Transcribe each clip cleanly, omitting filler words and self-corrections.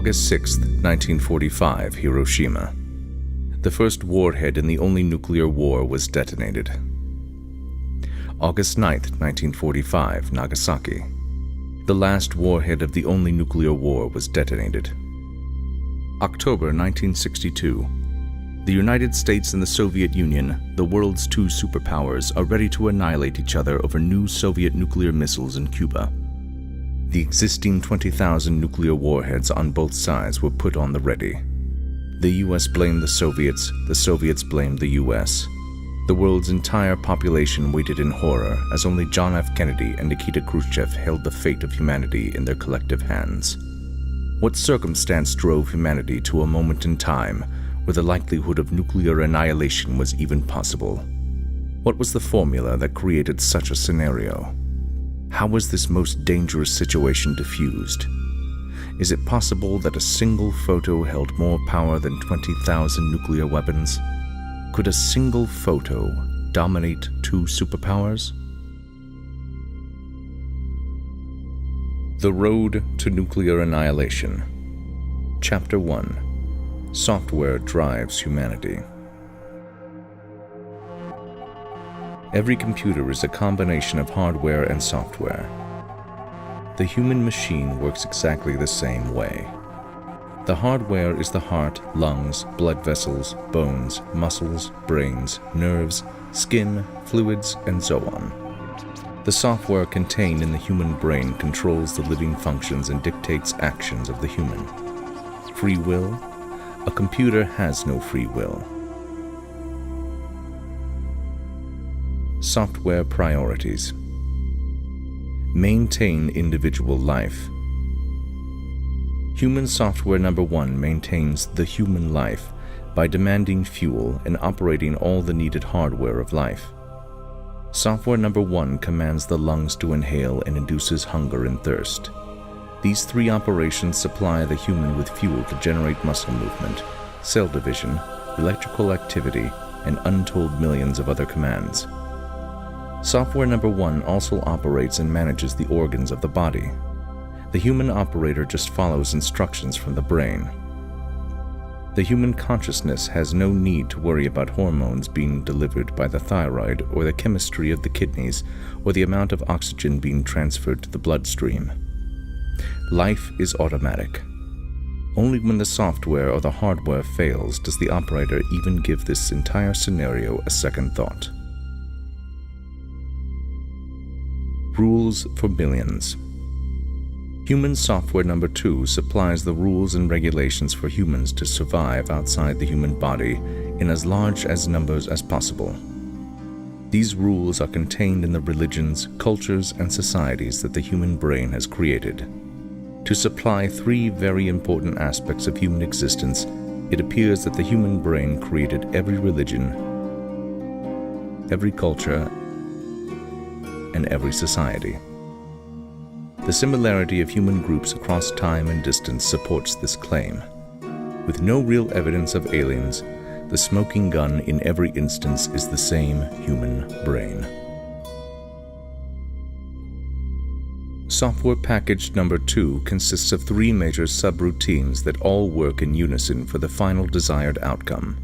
August 6, 1945, Hiroshima. The first warhead in the only nuclear war was detonated. August 9, 1945, Nagasaki. The last warhead of the only nuclear war was detonated. October 1962. The United States and the Soviet Union, the world's two superpowers, are ready to annihilate each other over new Soviet nuclear missiles in Cuba. The existing 20,000 nuclear warheads on both sides were put on the ready. The US blamed the Soviets blamed the US. The world's entire population waited in horror as only John F. Kennedy and Nikita Khrushchev held the fate of humanity in their collective hands. What circumstance drove humanity to a moment in time where the likelihood of nuclear annihilation was even possible? What was the formula that created such a scenario? How was this most dangerous situation diffused? Is it possible that a single photo held more power than 20,000 nuclear weapons? Could a single photo dominate two superpowers? The Road to Nuclear Annihilation. Chapter 1. Software Drives Humanity. Every computer is a combination of hardware and software. The human machine works exactly the same way. The hardware is the heart, lungs, blood vessels, bones, muscles, brains, nerves, skin, fluids, and so on. The software contained in the human brain controls the living functions and dictates actions of the human. Free will? A computer has no free will. Software priorities. Maintain individual life. Human software number 1 maintains the human life by demanding fuel and operating all the needed hardware of life. Software number 1 commands the lungs to inhale and induces hunger and thirst. These 3 operations supply the human with fuel to generate muscle movement, cell division, electrical activity, and untold millions of other commands. Software number 1 also operates and manages the organs of the body. The human operator just follows instructions from the brain. The human consciousness has no need to worry about hormones being delivered by the thyroid or the chemistry of the kidneys or the amount of oxygen being transferred to the bloodstream. Life is automatic. Only when the software or the hardware fails does the operator even give this entire scenario a second thought. Rules for millions. Human software number 2 supplies the rules and regulations for humans to survive outside the human body in as large numbers as possible. These rules are contained in the religions, cultures, and societies that the human brain has created. To supply 3 very important aspects of human existence, it appears that the human brain created every religion, every culture, and every society. The similarity of human groups across time and distance supports this claim. With no real evidence of aliens, the smoking gun in every instance is the same human brain. Software package number 2 consists of 3 major subroutines that all work in unison for the final desired outcome.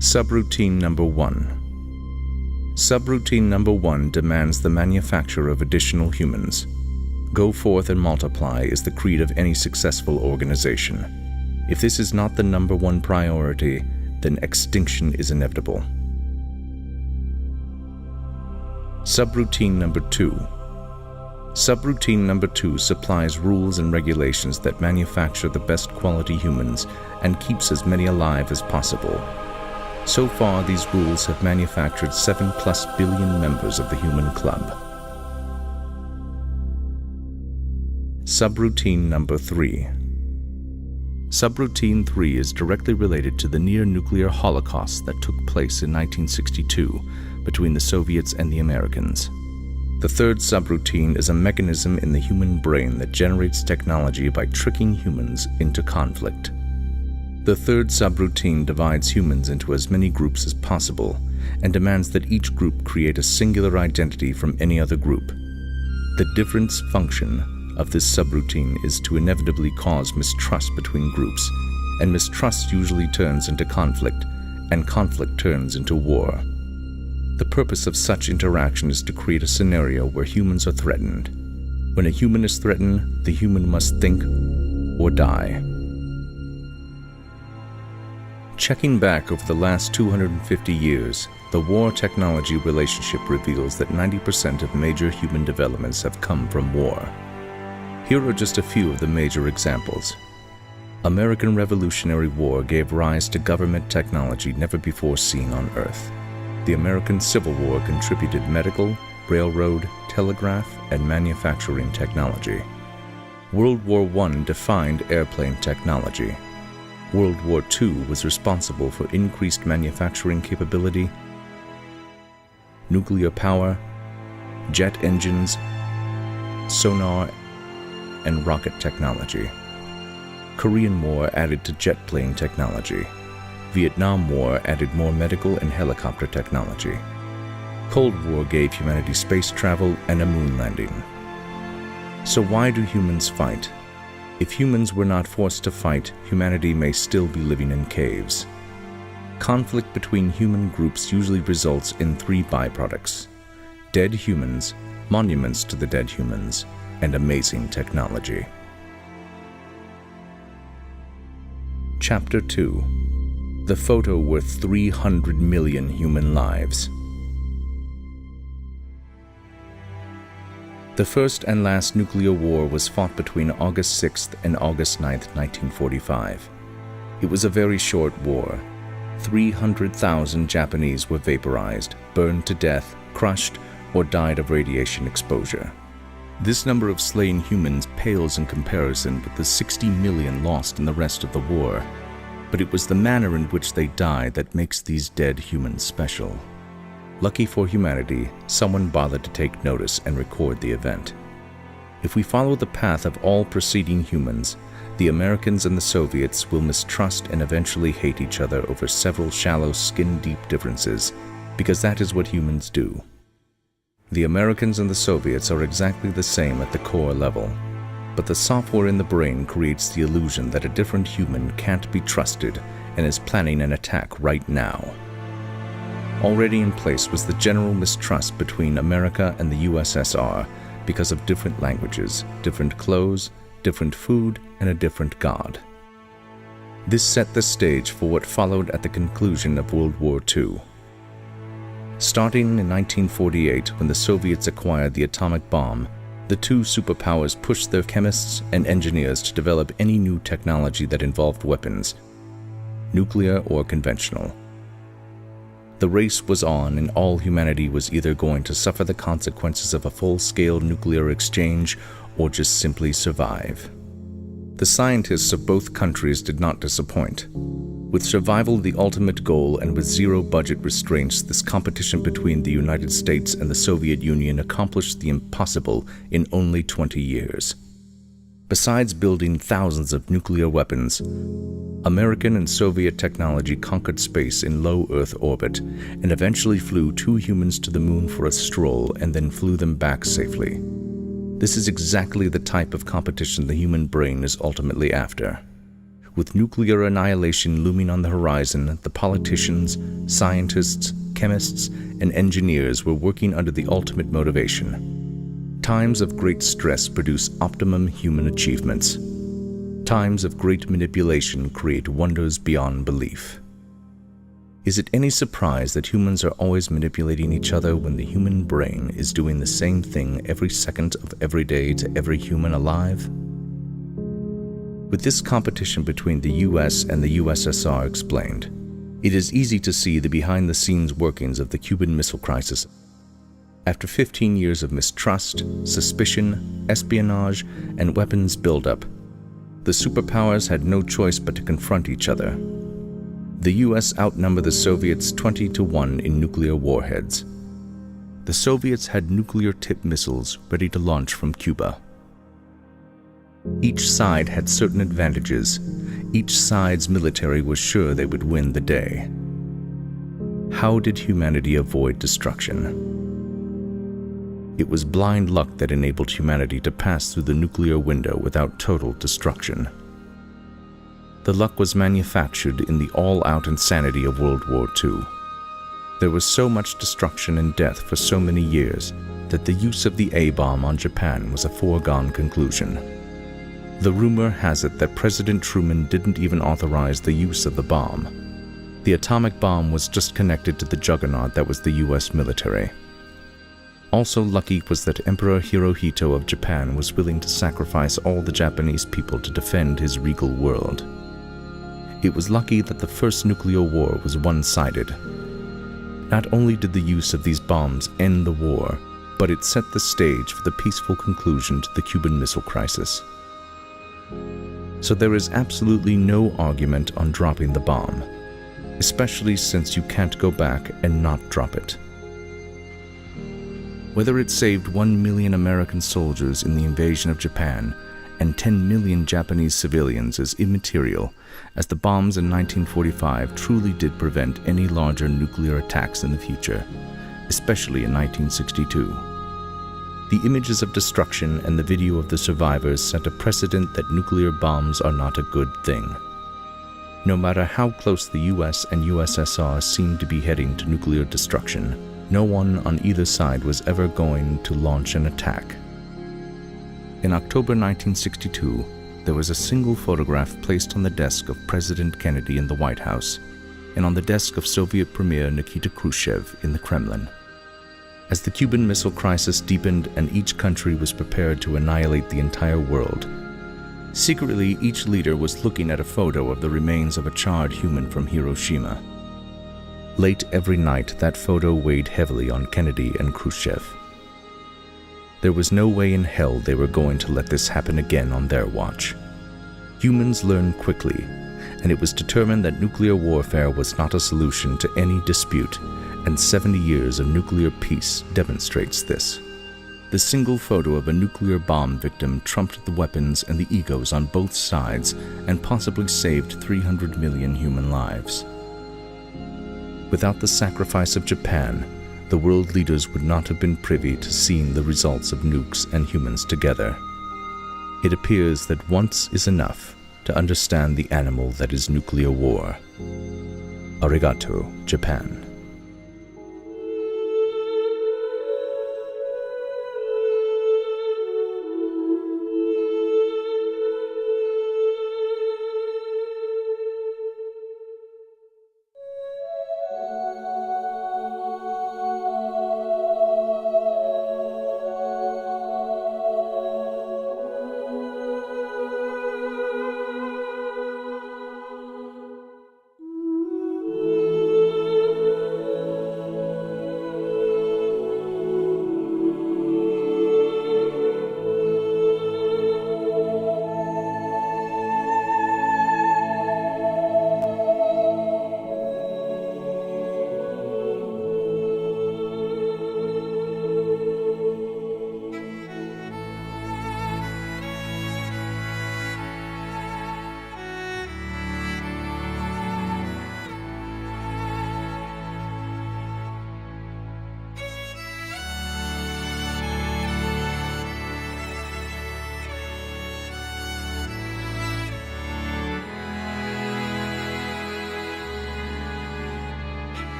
Subroutine number 1. Subroutine number 1 demands the manufacture of additional humans. Go forth and multiply is the creed of any successful organization. If this is not the number 1 priority, then extinction is inevitable. Subroutine number 2. Subroutine number 2 supplies rules and regulations that manufacture the best quality humans and keeps as many alive as possible. So far, these rules have manufactured 7+ billion members of the human club. Subroutine number 3. Subroutine 3 is directly related to the near-nuclear holocaust that took place in 1962 between the Soviets and the Americans. The third subroutine is a mechanism in the human brain that generates technology by tricking humans into conflict. The third subroutine divides humans into as many groups as possible and demands that each group create a singular identity from any other group. The difference function of this subroutine is to inevitably cause mistrust between groups, and mistrust usually turns into conflict, and conflict turns into war. The purpose of such interaction is to create a scenario where humans are threatened. When a human is threatened, the human must think or die. Checking back over the last 250 years, the war-technology relationship reveals that 90% of major human developments have come from war. Here are just a few of the major examples. American Revolutionary War gave rise to government technology never before seen on Earth. The American Civil War contributed medical, railroad, telegraph, and manufacturing technology. World War I defined airplane technology. World War II was responsible for increased manufacturing capability, nuclear power, jet engines, sonar, and rocket technology. Korean War added to jet plane technology. Vietnam War added more medical and helicopter technology. Cold War gave humanity space travel and a moon landing. So why do humans fight? If humans were not forced to fight, humanity may still be living in caves. Conflict between human groups usually results in three byproducts: dead humans, monuments to the dead humans, and amazing technology. Chapter 2. The photo worth 300 million human lives. The first and last nuclear war was fought between August 6th and August 9th, 1945. It was a very short war. 300,000 Japanese were vaporized, burned to death, crushed, or died of radiation exposure. This number of slain humans pales in comparison with the 60 million lost in the rest of the war, but it was the manner in which they died that makes these dead humans special. Lucky for humanity, someone bothered to take notice and record the event. If we follow the path of all preceding humans, the Americans and the Soviets will mistrust and eventually hate each other over several shallow, skin-deep differences, because that is what humans do. The Americans and the Soviets are exactly the same at the core level, but the software in the brain creates the illusion that a different human can't be trusted and is planning an attack right now. Already in place was the general mistrust between America and the USSR because of different languages, different clothes, different food, and a different God. This set the stage for what followed at the conclusion of World War II. Starting in 1948, when the Soviets acquired the atomic bomb, the two superpowers pushed their chemists and engineers to develop any new technology that involved weapons, nuclear or conventional. The race was on, and all humanity was either going to suffer the consequences of a full-scale nuclear exchange or just simply survive. The scientists of both countries did not disappoint. With survival the ultimate goal and with zero budget restraints, this competition between the United States and the Soviet Union accomplished the impossible in only 20 years. Besides building thousands of nuclear weapons, American and Soviet technology conquered space in low Earth orbit and eventually flew two humans to the moon for a stroll and then flew them back safely. This is exactly the type of competition the human brain is ultimately after. With nuclear annihilation looming on the horizon, the politicians, scientists, chemists, and engineers were working under the ultimate motivation. Times of great stress produce optimum human achievements. Times of great manipulation create wonders beyond belief. Is it any surprise that humans are always manipulating each other when the human brain is doing the same thing every second of every day to every human alive? With this competition between the US and the USSR explained, it is easy to see the behind-the-scenes workings of the Cuban Missile Crisis. After 15 years of mistrust, suspicion, espionage, and weapons buildup, the superpowers had no choice but to confront each other. The US outnumbered the Soviets 20-1 in nuclear warheads. The Soviets had nuclear-tipped missiles ready to launch from Cuba. Each side had certain advantages. Each side's military was sure they would win the day. How did humanity avoid destruction? It was blind luck that enabled humanity to pass through the nuclear window without total destruction. The luck was manufactured in the all-out insanity of World War II. There was so much destruction and death for so many years that the use of the A-bomb on Japan was a foregone conclusion. The rumor has it that President Truman didn't even authorize the use of the bomb. The atomic bomb was just connected to the juggernaut that was the US military. Also lucky was that Emperor Hirohito of Japan was willing to sacrifice all the Japanese people to defend his regal world. It was lucky that the first nuclear war was one-sided. Not only did the use of these bombs end the war, but it set the stage for the peaceful conclusion to the Cuban Missile Crisis. So there is absolutely no argument on dropping the bomb, especially since you can't go back and not drop it. Whether it saved 1 million American soldiers in the invasion of Japan and 10 million Japanese civilians is immaterial, as the bombs in 1945 truly did prevent any larger nuclear attacks in the future, especially in 1962. The images of destruction and the video of the survivors set a precedent that nuclear bombs are not a good thing. No matter how close the US and USSR seemed to be heading to nuclear destruction, no one on either side was ever going to launch an attack. In October 1962, there was a single photograph placed on the desk of President Kennedy in the White House and on the desk of Soviet Premier Nikita Khrushchev in the Kremlin. As the Cuban Missile Crisis deepened and each country was prepared to annihilate the entire world, secretly each leader was looking at a photo of the remains of a charred human from Hiroshima. Late every night, that photo weighed heavily on Kennedy and Khrushchev. There was no way in hell they were going to let this happen again on their watch. Humans learn quickly, and it was determined that nuclear warfare was not a solution to any dispute, and 70 years of nuclear peace demonstrates this. The single photo of a nuclear bomb victim trumped the weapons and the egos on both sides and possibly saved 300 million human lives. Without the sacrifice of Japan, the world leaders would not have been privy to seeing the results of nukes and humans together. It appears that once is enough to understand the animal that is nuclear war. Arigato, Japan.